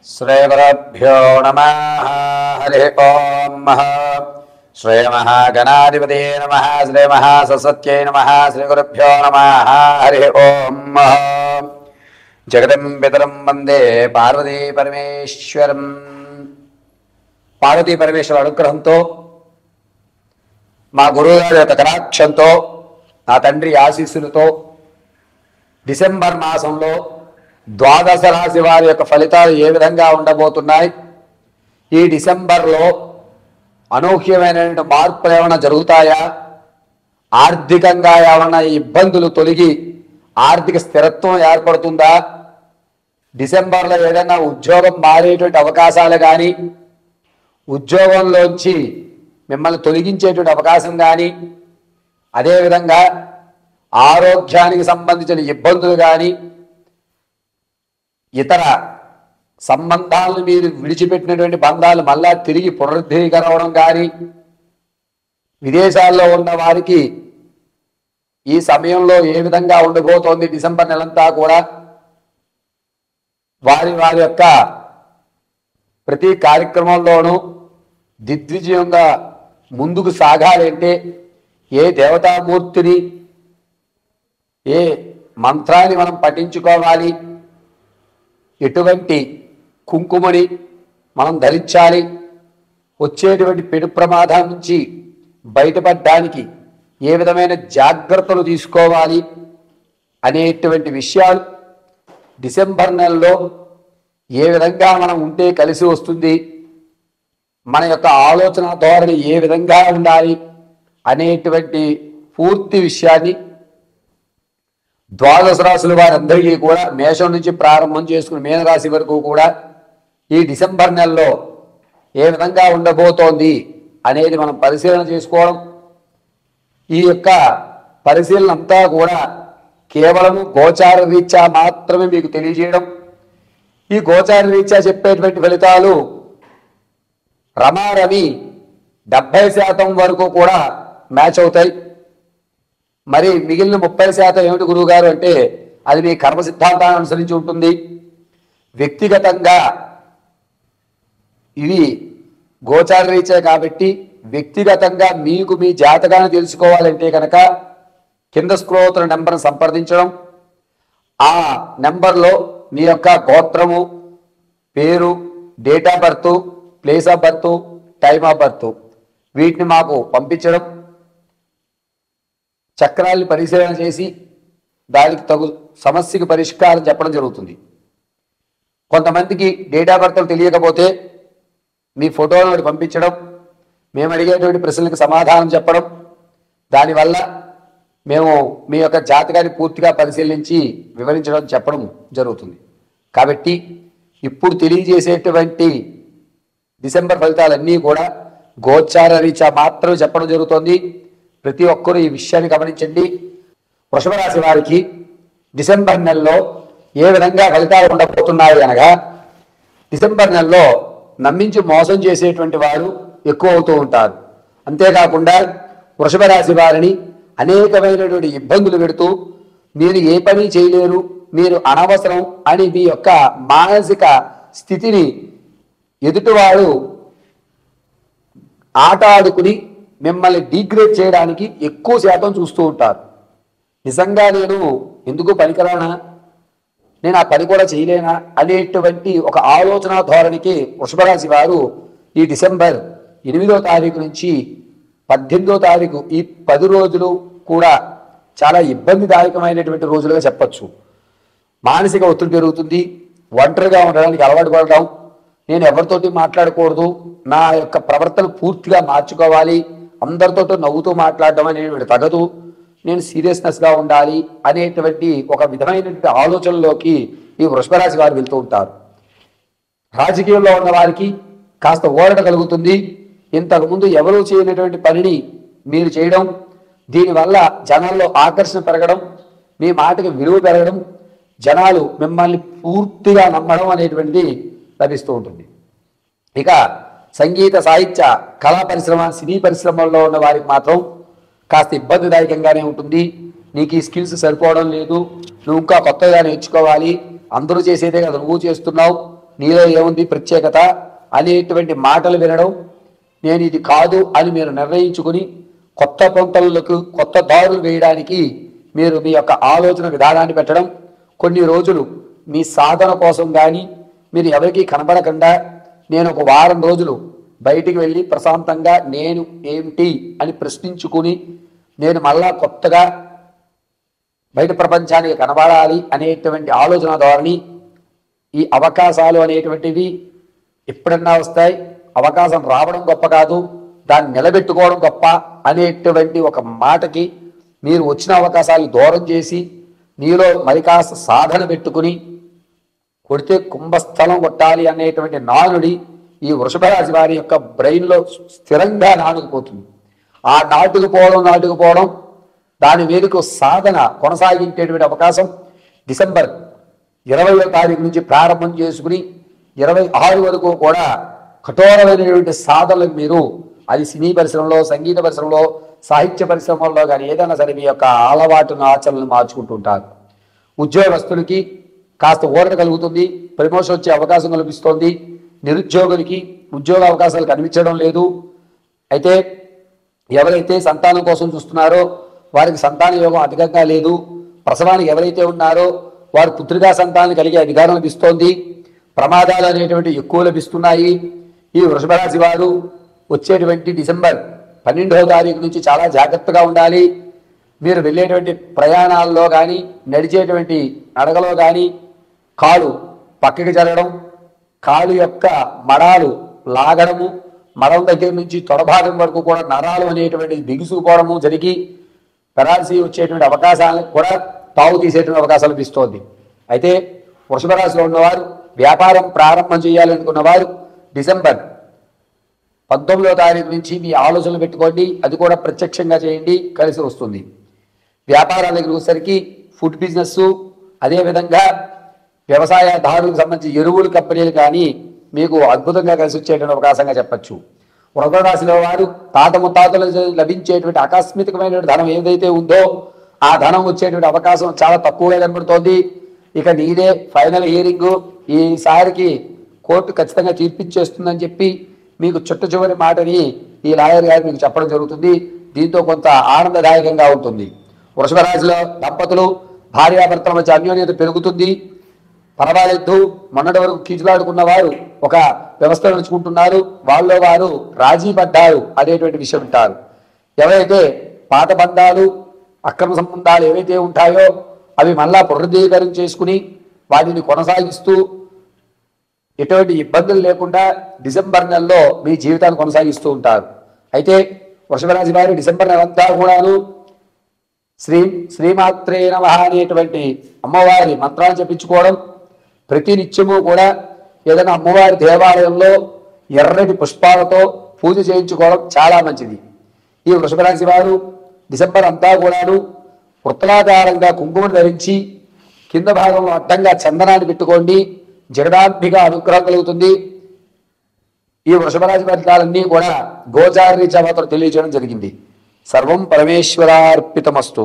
श्रीगुरुभ्यो नमः। हरि ओम। श्रीमहागणाधिपते नमः। श्रीमहासरस्वत्यै नमः। श्रीगुरुभ्यो नमः। हरि ओम। जगदं पितरं वंदे पार्वती परमेश्वरं। పార్వతీ పరమేశ్వర అనుగ్రహంతో మా గురువుగారి యొక్క కటాక్షంతో నా తండ్రి ఆశీస్సులతో డిసెంబర్ మాసంలో ద్వాదశ రాశి వారి యొక్క ఫలితాలు ఏ విధంగా ఉండబోతున్నాయి, ఈ డిసెంబర్లో అనూహ్యమైనటువంటి మార్పులు ఏమైనా జరుగుతాయా, ఆర్థికంగా ఏమైనా ఇబ్బందులు తొలగి ఆర్థిక స్థిరత్వం ఏర్పడుతుందా, డిసెంబర్లో ఏదైనా ఉద్యోగం మారేటువంటి అవకాశాలు కానీ, ఉద్యోగంలోంచి మిమ్మల్ని తొలగించేటువంటి అవకాశం కానీ, అదేవిధంగా ఆరోగ్యానికి సంబంధించిన ఇబ్బందులు కానీ, ఇతర సంబంధాలను మీరు విడిచిపెట్టినటువంటి బంధాలు మళ్ళా తిరిగి పునరుద్ధీకరవడం కానీ, విదేశాల్లో ఉన్న వారికి ఈ సమయంలో ఏ విధంగా ఉండబోతోంది డిసెంబర్ నెలంతా కూడా, వారి వారి యొక్క ప్రతి కార్యక్రమంలోనూ దిగ్విజయంగా ముందుకు సాగాలంటే ఏ దేవతామూర్తిని, ఏ మంత్రాన్ని మనం పఠించుకోవాలి, ఎటువంటి కుంకుమని మనం ధరించాలి, వచ్చేటువంటి పెను ప్రమాదం నుంచి బయటపడడానికి ఏ విధమైన జాగ్రత్తలు తీసుకోవాలి అనేటువంటి విషయాలు డిసెంబర్ నెలలో ఏ విధంగా మనం ఉంటే కలిసి వస్తుంది, మన యొక్క ఆలోచన ధోరణి ఏ విధంగా ఉండాలి అనేటువంటి పూర్తి విషయాన్ని ద్వాదశ రాశుల వారందరికీ కూడా మేషం నుంచి ప్రారంభం చేసుకుని మీనరాశి వరకు కూడా ఈ డిసెంబర్ నెలలో ఏ విధంగా ఉండబోతోంది అనేది మనం పరిశీలన చేసుకోవడం, ఈ యొక్క పరిశీలన అంతా కూడా కేవలం గోచార రీత్యా మాత్రమే మీకు తెలియజేయడం. ఈ గోచార రీత్యా చెప్పేటువంటి ఫలితాలు రమారమి 70% వరకు కూడా మ్యాచ్ అవుతాయి. మరి మిగిలిన 30% ఏమిటి గురువుగారు అంటే, అది మీ కర్మ సిద్ధాంతాన్ని అనుసరించి ఉంటుంది. వ్యక్తిగతంగా ఇవి గోచార రీత్యా కాబట్టి వ్యక్తిగతంగా మీకు మీ జాతకాన్ని తెలుసుకోవాలంటే కనుక కింద స్క్రోల్ అవుతున్న నెంబర్ని సంప్రదించడం, ఆ నెంబర్లో మీ యొక్క గోత్రము, పేరు, date of birth, place of birth, time of birth వీటిని మాకు పంపించడం, చక్రాల్ని పరిశీలన చేసి దానికి తగు సమస్యకి పరిష్కారం చెప్పడం జరుగుతుంది. కొంతమందికి డేట్ ఆఫ్ బర్త్ తెలియకపోతే మీ ఫోటోలను పంపించడం, మేము అడిగేటువంటి ప్రశ్నలకు సమాధానం చెప్పడం, దానివల్ల మేము మీ యొక్క జాతకాన్ని పూర్తిగా పరిశీలించి వివరించడం చెప్పడం జరుగుతుంది. కాబట్టి ఇప్పుడు తెలియజేసేటువంటి డిసెంబర్ ఫలితాలన్నీ కూడా గోచార రీత్యా మాత్రమే చెప్పడం జరుగుతుంది. ప్రతి ఒక్కరూ ఈ విషయాన్ని గమనించండి. వృషభ రాశి వారికి డిసెంబర్ నెలలో ఏ విధంగా ఫలితాలు ఉండబోతున్నాయి అనగా, డిసెంబర్ నెలలో నమ్మించి మోసం చేసేటువంటి వారు ఎక్కువ అవుతూ ఉంటారు. అంతేకాకుండా వృషభ రాశి వారిని అనేకమైనటువంటి ఇబ్బందులు పెడుతూ మీరు ఏ పని చేయలేరు, మీరు అనవసరం అని మీ యొక్క మానసిక స్థితిని ఎదుటివాడు ఆట ఆడుకుని మిమ్మల్ని డిగ్రేడ్ చేయడానికి ఎక్కువ శాతం చూస్తూ ఉంటారు. నిజంగా నేను ఎందుకు పనికిరానా, నేను ఆ పని కూడా చేయలేనా అనేటువంటి ఒక ఆలోచన ధోరణికి వృషభరాశి వారు ఈ డిసెంబర్ 8వ తారీఖు నుంచి 18వ తారీఖు ఈ 10 రోజులు కూడా చాలా ఇబ్బందిదాయకమైనటువంటి రోజులుగా చెప్పచ్చు. మానసిక ఒత్తిడి పెరుగుతుంది, ఒంటరిగా ఉండడానికి అలవాటు పడడం, నేను ఎవరితోటి మాట్లాడకూడదు, నా యొక్క ప్రవర్తన పూర్తిగా మార్చుకోవాలి, అందరితో నవ్వుతూ మాట్లాడడం అనేది తగదు, నేను సీరియస్నెస్గా ఉండాలి అనేటువంటి ఒక విధమైనటువంటి ఆలోచనలోకి ఈ వృషభరాశి వారు వెళ్తూ ఉంటారు. రాజకీయంలో ఉన్న వారికి కాస్త ఊరట కలుగుతుంది. ఇంతకుముందు ఎవరూ చేయనటువంటి పనిని మీరు చేయడం, దీనివల్ల జనాల్లో ఆకర్షణ పెరగడం, మీ మాటకి విలువ పెరగడం, జనాలు మిమ్మల్ని పూర్తిగా నమ్మడం అనేటువంటిది లభిస్తూ ఉంటుంది. ఇక సంగీత, సాహిత్య, కళా పరిశ్రమ, సినీ పరిశ్రమల్లో ఉన్న వారికి మాత్రం కాస్త ఇబ్బందిదాయకంగానే ఉంటుంది. నీకు ఈ స్కిల్స్ సరిపోవడం లేదు, నువ్వు ఇంకా కొత్తగా నేర్చుకోవాలి, అందరూ చేసేదే కదా నువ్వు చేస్తున్నావు నీలో ఏముంది ప్రత్యేకత అనేటువంటి మాటలు వినడం, నేను ఇది కాదు అని మీరు నిర్ణయించుకుని కొత్త పంటలకు కొత్త దారులు వేయడానికి మీరు మీ యొక్క ఆలోచన విధానాన్ని పెట్టడం, కొన్ని రోజులు మీ సాధన కోసం కానీ మీరు ఎవరికీ కనబడకుండా నేను ఒక వారం రోజులు బయటికి వెళ్ళి ప్రశాంతంగా నేను ఏమిటి అని ప్రశ్నించుకుని నేను మళ్ళా కొత్తగా బయట ప్రపంచానికి కనబడాలి అనేటువంటి ఆలోచన ధోరణి, ఈ అవకాశాలు అనేటువంటివి ఎప్పుడన్నా వస్తాయి. అవకాశం రావడం గొప్ప కాదు, దాన్ని నిలబెట్టుకోవడం గొప్ప అనేటువంటి ఒక మాటకి మీరు వచ్చిన అవకాశాలు దూరం చేసి నీలో మరి కాస్త సాధన పెట్టుకుని కొడితే కుంభస్థలం కొట్టాలి అనేటువంటి నానుడి ఈ వృషభ రాశి వారి యొక్క బ్రెయిన్లో స్థిరంగా నాటుకుపోతుంది. ఆ నాటుకుపోవడం దాని మీదకు సాధన కొనసాగించేటువంటి అవకాశం డిసెంబర్ 20వ తారీఖు నుంచి ప్రారంభం చేసుకుని 26 వరకు కూడా కఠోరమైనటువంటి సాధనలకు మీరు, అది సినీ పరిశ్రమలో, సంగీత పరిశ్రమలో, సాహిత్య పరిశ్రమల్లో కానీ ఏదైనా సరే మీ యొక్క అలవాటును ఆచరణలు మార్చుకుంటుంటారు. ఉద్యోగస్తులకి కాస్త ఊరట కలుగుతుంది, ప్రమోషన్ వచ్చే అవకాశం కల్పిస్తోంది. నిరుద్యోగులకి ఉద్యోగ అవకాశాలు కనిపించడం లేదు. అయితే ఎవరైతే సంతానం కోసం చూస్తున్నారో వారికి సంతాన యోగం అధికంగా లేదు. ప్రసవానికి ఎవరైతే ఉన్నారో వారు పుత్రికా సంతానం కలిగే అధికారం లభిస్తోంది. ప్రమాదాలు అనేటువంటి ఎక్కువ లభిస్తున్నాయి. ఈ వృషభ రాశి వారు వచ్చేటువంటి డిసెంబర్ 12వ తారీఖు నుంచి చాలా జాగ్రత్తగా ఉండాలి. మీరు వెళ్ళేటువంటి ప్రయాణాల్లో కానీ నడిచేటువంటి నడకలో కానీ కాలు పక్కకి జరగడం, కాలు యొక్క మడాలు లాగడము, మడం దగ్గర నుంచి తొడభాగం వరకు కూడా నరాలు అనేటువంటి బిగుసుకుపోవడము జరిగి పెరాలసీ వచ్చేటువంటి అవకాశాలను కూడా తావు తీసేటువంటి అవకాశాలు లభిస్తోంది. అయితే వృషభ రాశిలో ఉన్నవారు వ్యాపారం ప్రారంభం చేయాలనుకున్న వారు డిసెంబర్ 19వ తారీఖు నుంచి మీ ఆలోచనలు పెట్టుకోండి. అది కూడా ప్రత్యక్షంగా చేయండి, కలిసి వస్తుంది. వ్యాపారాల దగ్గరికి వచ్చేసరికి ఫుడ్ బిజినెస్, అదేవిధంగా వ్యవసాయదారులకు సంబంధించి ఎరువులు కంపెనీలు కానీ మీకు అద్భుతంగా కలిసి వచ్చేటువంటి అవకాశంగా చెప్పచ్చు. వృషభ రాశిలో వారు తాత ముత్తాతలు లభించేటువంటి ఆకస్మికమైన ధనం ఏదైతే ఉందో ఆ ధనం వచ్చేటువంటి అవకాశం చాలా తక్కువగా కనబడుతోంది. ఇక నీదే ఫైనల్ హియరింగ్, ఈసారికి కోర్టు ఖచ్చితంగా తీర్పిచ్చేస్తుందని చెప్పి మీకు చుట్ట చివరి మాటని ఈ లాయర్ గారు మీకు చెప్పడం జరుగుతుంది. దీంతో కొంత ఆనందదాయకంగా ఉంటుంది. వృషభ రాశిలో దంపతులు భార్యాభర్తల మధ్య అన్యోన్యత పెరుగుతుంది. పర్వాలేదు, మొన్నటి వరకు కీచులాడుకున్న వారు ఒక వ్యవస్థ నడుచుకుంటున్నారు, వాళ్ళలో వారు రాజీ పడ్డారు అనేటువంటి విషయం వింటారు. ఎవరైతే పాత బంధాలు అక్రమ సంబంధాలు ఏవైతే ఉంటాయో అవి మళ్ళా పునరుద్ధీకరణ చేసుకుని వాటిని కొనసాగిస్తూ ఎటువంటి ఇబ్బందులు లేకుండా డిసెంబర్ నెలలో మీ జీవితాన్ని కొనసాగిస్తూ ఉంటారు. అయితే వృషభ రాశి వారి డిసెంబర్ నెలంతా కూడాను శ్రీమాత్రే నమః అనేటువంటి అమ్మవారి మంత్రాన్ని జపించుకోవడం, ప్రతి నిత్యము కూడా ఏదైనా అమ్మవారి దేవాలయంలో ఎర్రటి పుష్పాలతో పూజ చేయించుకోవడం చాలా మంచిది. ఈ వృషభ రాశి వారు డిసెంబర్ అంతా కూడాను వృత్తలాకారంగా కుంకుమను ధరించి కింద భాగంలో అడ్డంగా చందనాన్ని పెట్టుకోండి. జగదాంబిక అనుగ్రహం కలుగుతుంది. ఈ వృషభ రాశి ఫలితాలన్నీ కూడా గోచారీ చమతో తెలియజేయడం జరిగింది. సర్వం పరమేశ్వరార్పితమస్తు.